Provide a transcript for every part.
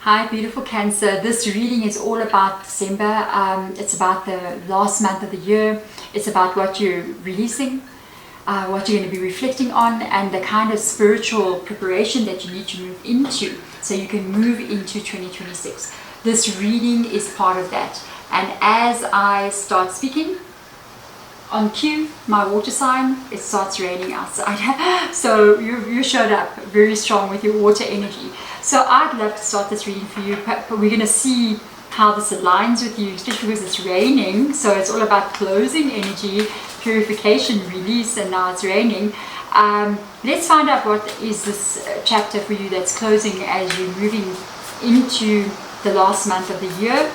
Hi, beautiful Cancer. This reading is all about December. It's about the last month of the year. It's about what you're releasing, what you're going to be reflecting on, and the kind of spiritual preparation that you need to move into so you can move into 2026. This reading is part of that. And as I start speaking, on cue, my water sign, it starts raining outside. So you showed up very strong with your water energy. So I'd love to start this reading for you, but we're going to see how this aligns with you, especially because it's raining. So it's all about closing energy, purification, release, and now it's raining. Let's find out what is this chapter for you that's closing as you're moving into the last month of the year.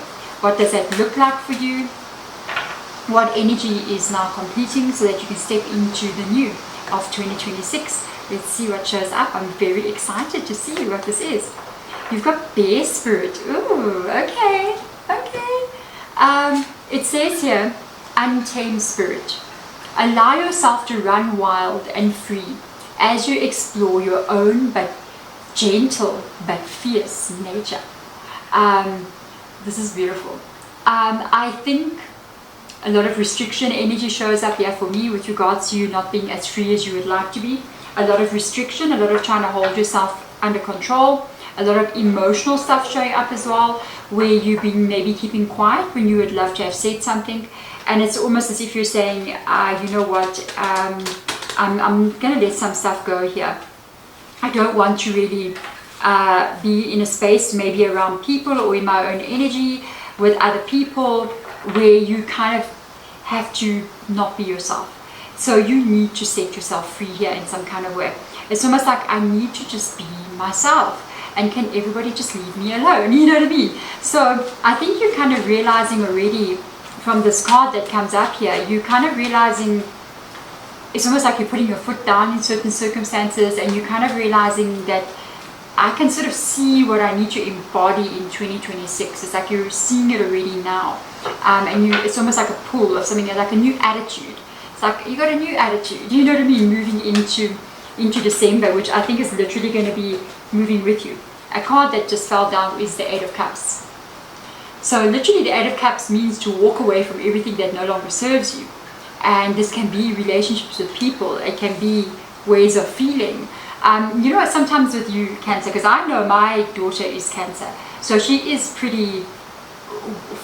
What does that look like for you? What energy is now completing so that you can step into the new of 2026. Let's see what shows up. I'm very excited to see what this is. You've got Bear Spirit. Ooh, okay. It says here, untamed spirit. Allow yourself to run wild and free as you explore your own but gentle but fierce nature. This is beautiful. I think a lot of restriction energy shows up here for me with regards to you not being as free as you would like to be. A lot of restriction, a lot of trying to hold yourself under control, a lot of emotional stuff showing up as well, where you've been maybe keeping quiet when you would love to have said something. And it's almost as if you're saying, you know what, I'm going to let some stuff go here. I don't want to really be in a space maybe around people or in my own energy with other people where you kind of have to not be yourself. So you need to set yourself free here in some kind of way. It's almost like I need to just be myself. And can everybody just leave me alone? You know what I mean? So I think you're kind of realizing already from this card that comes up here, you're kind of realizing it's almost like you're putting your foot down in certain circumstances and you're kind of realizing that I can sort of see what I need to embody in 2026. It's like you're seeing it already now. And it's almost like a pull of something, like a new attitude. It's like you got a new attitude, you know what I mean, moving into December, which I think is literally going to be moving with you. A card that just fell down is the Eight of Cups. So literally the Eight of Cups means to walk away from everything that no longer serves you. And this can be relationships with people. It can be ways of feeling. You know, sometimes with you, Cancer, because I know my daughter is Cancer. So she is pretty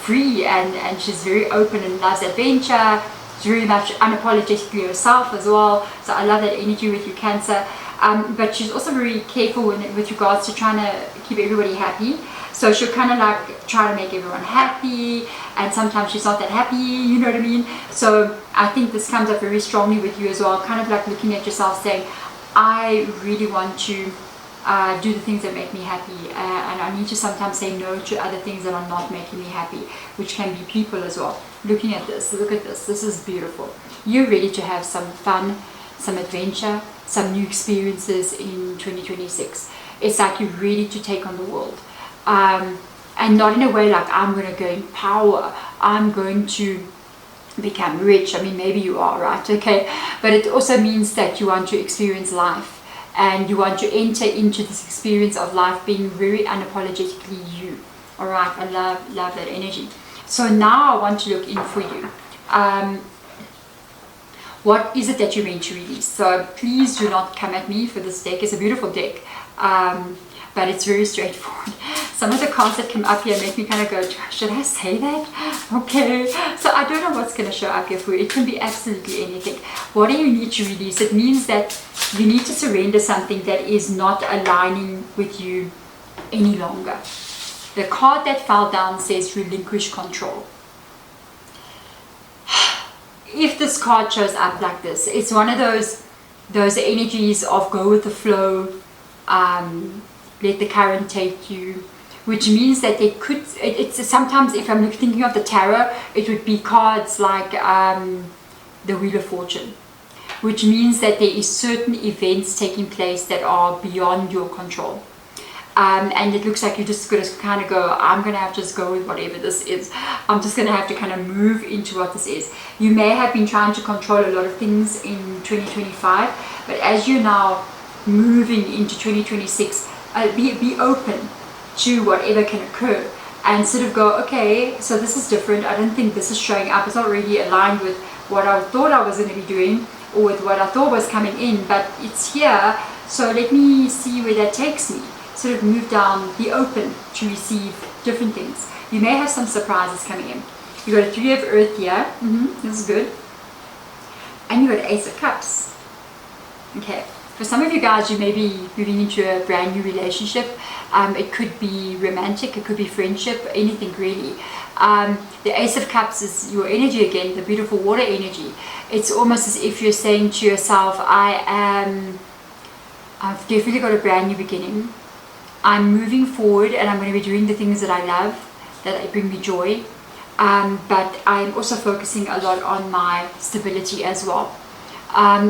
free and she's very open and loves adventure. She's very much unapologetically herself as well. So I love that energy with you, Cancer. But she's also very careful with regards to trying to keep everybody happy. So she'll kind of like try to make everyone happy, and sometimes she's not that happy, you know what I mean? So I think this comes up very strongly with you as well, kind of like looking at yourself saying, I really want to do the things that make me happy, and I need to sometimes say no to other things that are not making me happy, which can be people as well. Looking at this, look at this, this is beautiful. You're ready to have some fun, some adventure, some new experiences in 2026. It's like you're ready to take on the world. And not in a way like I'm going to gain power, I'm going to become rich. I mean, maybe you are, right? Okay. But it also means that you want to experience life and you want to enter into this experience of life being very unapologetically you. All right. I love that energy. So now I want to look in for you. What is it that you're meant to release? So please do not come at me for this deck. It's a beautiful deck. But it's very straightforward. Some of the cards that come up here make me kind of go, should I say that? Okay. So I don't know what's going to show up here for you. It can be absolutely anything. What do you need to release? It means that you need to surrender something that is not aligning with you any longer. The card that fell down says relinquish control. If this card shows up like this, it's one of those energies of go with the flow, let the current take you, which means that they could, it's sometimes if I'm thinking of the tarot, it would be cards like the Wheel of Fortune, which means that there is certain events taking place that are beyond your control. And it looks like you're just going to kind of go, I'm going to have to just go with whatever this is. I'm just going to have to kind of move into what this is. You may have been trying to control a lot of things in 2025, but as you're now moving into 2026, be open to whatever can occur, and sort of go, okay, so this is different. I don't think this is showing up. It's not really aligned with what I thought I was going to be doing, or with what I thought was coming in, but it's here, so let me see where that takes me. Sort of move down, be open to receive different things. You may have some surprises coming in. You got a 3 of Earth here. This is good. And you got an Ace of Cups. Okay. For some of you guys, you may be moving into a brand new relationship. It could be romantic, it could be friendship, anything really. The Ace of Cups is your energy again, the beautiful water energy. It's almost as if you're saying to yourself, I've definitely got a brand new beginning. I'm moving forward and I'm going to be doing the things that I love, that bring me joy. But I'm also focusing a lot on my stability as well.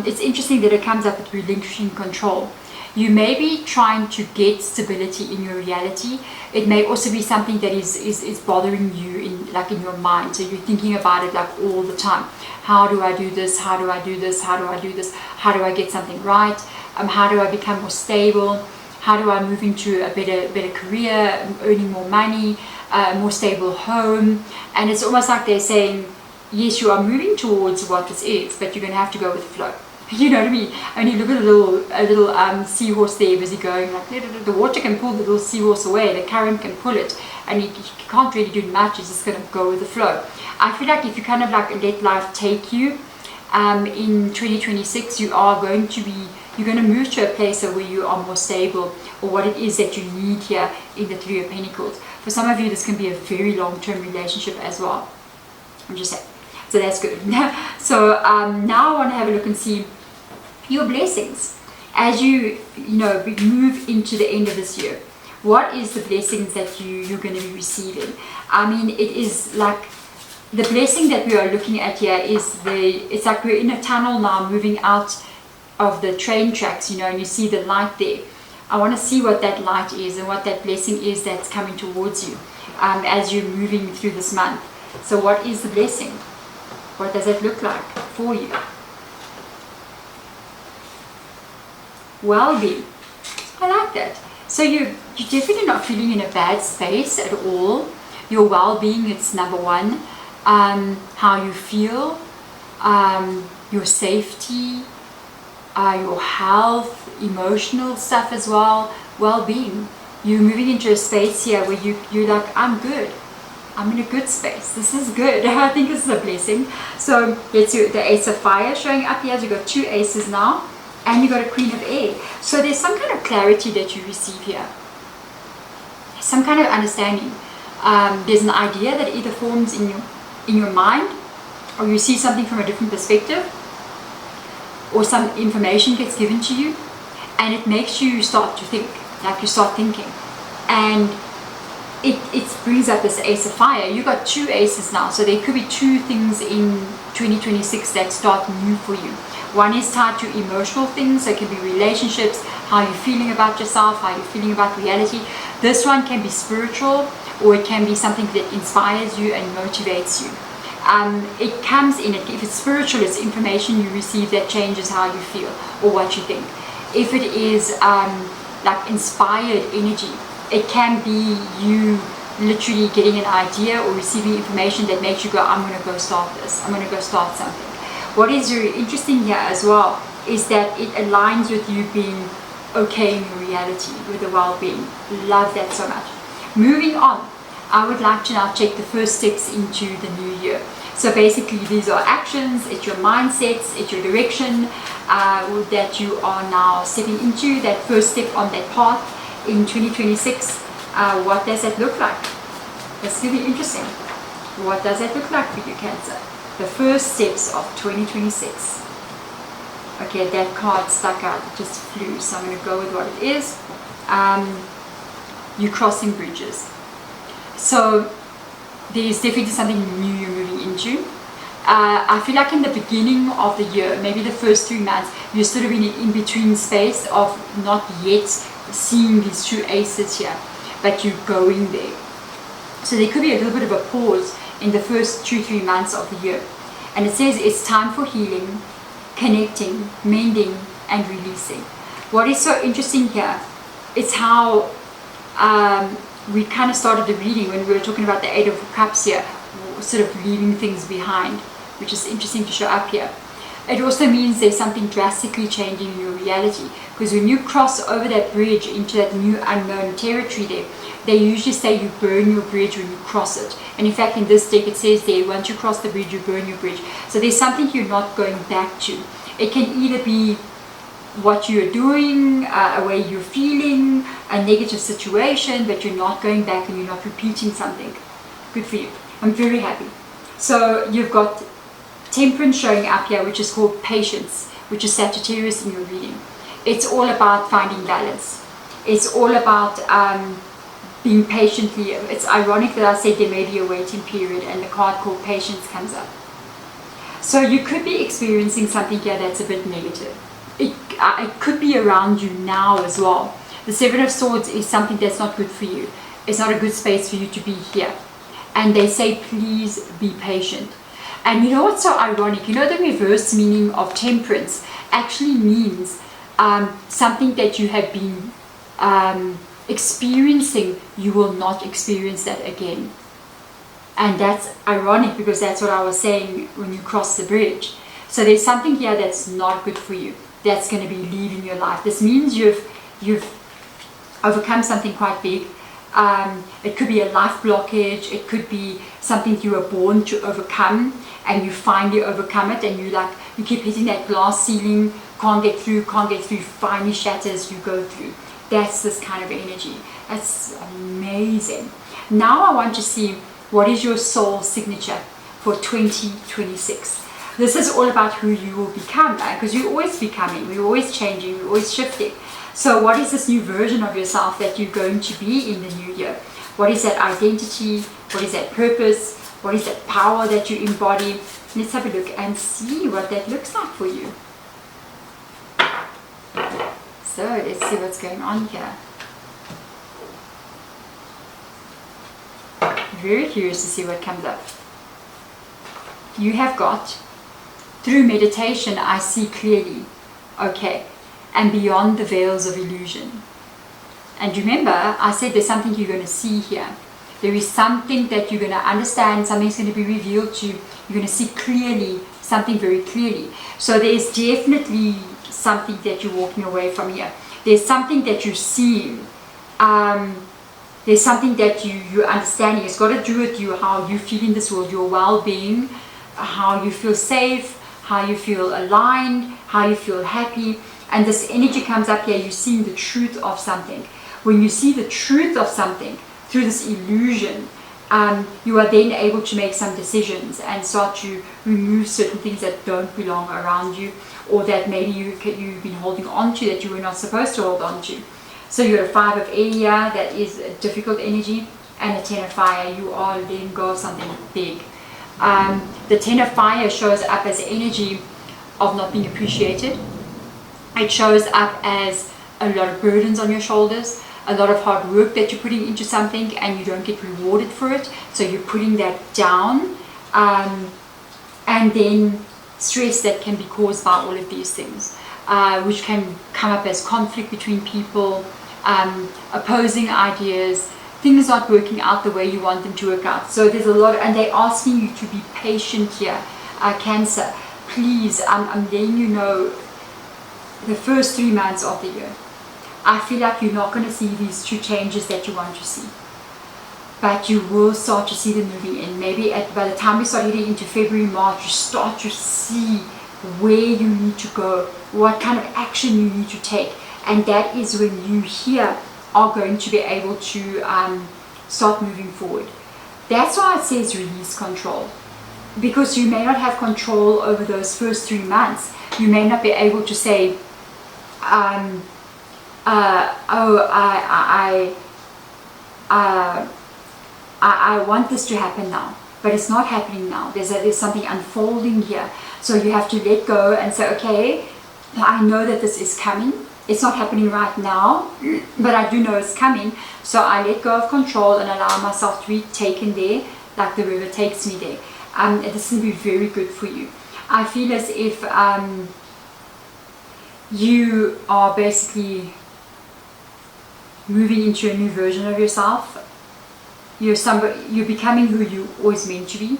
It's interesting that it comes up with relinquishing control. You may be trying to get stability in your reality. It may also be something that is bothering you in your mind. So you're thinking about it like all the time. How do I do this? How do I do this? How do I do this? How do I get something right? How do I become more stable? How do I move into a better career, earning more money, a more stable home? And it's almost like they're saying, yes, you are moving towards what this is, but you're going to have to go with the flow. You know what I mean? I mean, look at a little seahorse there busy going, like the water can pull the little seahorse away, the current can pull it, and you can't really do much. It's just going to go with the flow. I feel like if you kind of like let life take you, in 2026, you're going to move to a place where you are more stable, or what it is that you need here in the 3 of Pentacles. For some of you, this can be a very long-term relationship as well. I'm just saying. So that's good. So now I want to have a look and see your blessings as you move into the end of this year. What is the blessings that you're going to be receiving? I mean, it is like the blessing that we are looking at here is it's like we're in a tunnel now, moving out of the train tracks, and you see the light there. I want to see what that light is and what that blessing is that's coming towards you as you're moving through this month. So what is the blessing? What does it look like for you? Well-being. I like that. So you're definitely not feeling in a bad space at all. Your well-being, it's number one. How you feel, your safety, your health, emotional stuff as well, well-being. You're moving into a space here where you're like, I'm good. I'm in a good space. This is good. I think this is a blessing. So it's the Ace of Fire showing up here. You've got 2 aces now, and you've got a Queen of Air. So there's some kind of clarity that you receive here. Some kind of understanding. There's an idea that either forms in your mind, or you see something from a different perspective, or some information gets given to you, and it makes you start to think, like you start thinking, and it brings up this Ace of Fire. You got 2 aces now, so there could be 2 things in 2026 that start new for you. One is tied to emotional things, so it can be relationships, how you're feeling about yourself, how you're feeling about reality. This one can be spiritual, or it can be something that inspires you and motivates you. It comes in, if it's spiritual, it's information you receive that changes how you feel or what you think. If it is like inspired energy, it can be you literally getting an idea or receiving information that makes you go, I'm going to go start this, I'm going to go start something. What is very interesting here as well is that it aligns with you being okay in your reality, with the well-being. Love that so much. Moving on, I would like to now take the first steps into the new year. So basically these are actions, it's your mindsets, it's your direction that you are now stepping into, that first step on that path in 2026. What does that look like? That's really interesting. What does that look like for you, Cancer? The first steps of 2026. Okay, that card stuck out, it just flew, so I'm going to go with what it is. You're crossing bridges. So there's definitely something new you're moving into. I feel like in the beginning of the year, maybe the first 3 months, you're sort of in an in-between space of not yet seeing these 2 aces here, but you're going there. So there could be a little bit of a pause in the first 2-3 months of the year. And it says it's time for healing, connecting, mending, and releasing. What is so interesting here, it's how we kind of started the reading when we were talking about the Eight of Cups here, sort of leaving things behind, which is interesting to show up here. It also means there's something drastically changing in your reality, because when you cross over that bridge into that new unknown territory there, they usually say you burn your bridge when you cross it. And in fact, in this deck, it says there, once you cross the bridge, you burn your bridge. So there's something you're not going back to. It can either be what you're doing, a way you're feeling, a negative situation, but you're not going back and you're not repeating something. Good for you. I'm very happy. So you've got Temperance showing up here, which is called Patience, which is Sagittarius in your reading. It's all about finding balance. It's all about being patiently. It's ironic that I said there may be a waiting period and the card called Patience comes up. So you could be experiencing something here that's a bit negative. It could be around you now as well. The Seven of Swords is something that's not good for you. It's not a good space for you to be here. And they say, please be patient. And you know what's so ironic? You know, the reverse meaning of Temperance actually means something that you have been experiencing, you will not experience that again. And that's ironic, because that's what I was saying when you cross the bridge. So there's something here that's not good for you, that's going to be leaving your life. This means you've overcome something quite big. It could be a life blockage. It could be something you were born to overcome, and you finally overcome it, and you keep hitting that glass ceiling, can't get through, finally shatters, you go through. That's this kind of energy. That's amazing. Now I want to see, what is your soul signature for 2026? This is all about who you will become, because you're always becoming, we're always changing, we're always shifting. So what is this new version of yourself that you're going to be in the new year? What is that identity? What is that purpose? What is that power that you embody? Let's have a look and see what that looks like for you. So let's see what's going on here. Very curious to see what comes up. You have got, through meditation, I see clearly, okay, and beyond the veils of illusion. And remember, I said there's something you're going to see here. There is something that you're going to understand, something's going to be revealed to you. You're going to see clearly, something very clearly. So there's definitely something that you're walking away from here. There's something that you're seeing. There's something that you're understanding. It's got to do with you, how you feel in this world, your well-being, how you feel safe, how you feel aligned, how you feel happy. And this energy comes up here, you're seeing the truth of something. When you see the truth of something through this illusion, you are then able to make some decisions and start to remove certain things that don't belong around you, or that maybe you've been holding on to that you were not supposed to hold on to. So you're a 5 of air here, that is a difficult energy, and a 10 of fire, you are letting go of something big. The 10 of fire shows up as energy of not being appreciated. It shows up as a lot of burdens on your shoulders, a lot of hard work that you're putting into something and you don't get rewarded for it. So you're putting that down, and then stress that can be caused by all of these things, which can come up as conflict between people, opposing ideas, things not working out the way you want them to work out. So there's a lot, and they're asking you to be patient here. Cancer, please, I'm letting you know, the first 3 months of the year, I feel like you're not going to see these true changes that you want to see, but you will start to see them moving in. Maybe by the time we start getting into February, March, you start to see where you need to go, what kind of action you need to take, and that is when you here are going to be able to start moving forward. That's why it says release control, because you may not have control over those first 3 months. You may not be able to say, I want this to happen now, but it's not happening now. There's something unfolding here. So you have to let go and say, okay, I know that this is coming. It's not happening right now, but I do know it's coming. So I let go of control and allow myself to be taken there, like the river takes me there. This will be very good for you. I feel as if you are basically moving into a new version of yourself. you're becoming who you always meant to be.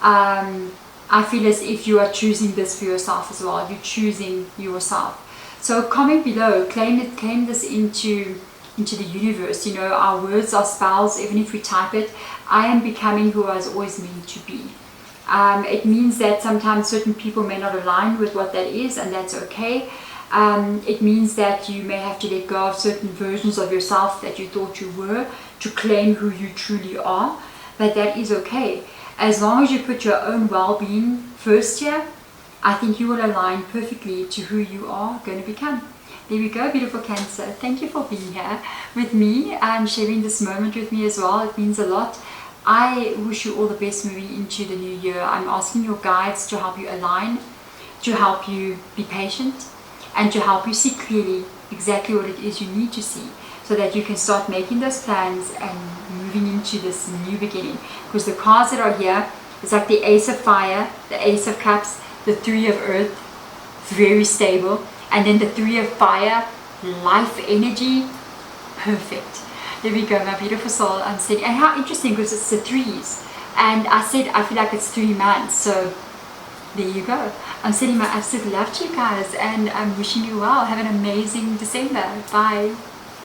I feel as if you are choosing this for yourself as well. You're choosing yourself. So comment below, claim this into the universe. You know, our words are spells, even if we type it. I am becoming who I was always meant to be. It means that sometimes certain people may not align with what that is, and that's okay. It means that you may have to let go of certain versions of yourself that you thought you were to claim who you truly are, but that is okay. As long as you put your own well-being first here, I think you will align perfectly to who you are going to become. There we go, beautiful Cancer. Thank you for being here with me and sharing this moment with me as well. It means a lot. I wish you all the best moving into the new year. I'm asking your guides to help you align, to help you be patient, and to help you see clearly exactly what it is you need to see, so that you can start making those plans and moving into this new beginning. Because the cards that are here, it's like the Ace of Fire, the Ace of Cups, the Three of Earth, very stable, and then the Three of Fire, life energy, perfect. There we go, my beautiful soul. I'm saying, and how interesting, because it's the threes, and I said I feel like it's 3 months, so there you go. I'm sending my absolute love to you guys, and I'm wishing you well. Have an amazing December. Bye.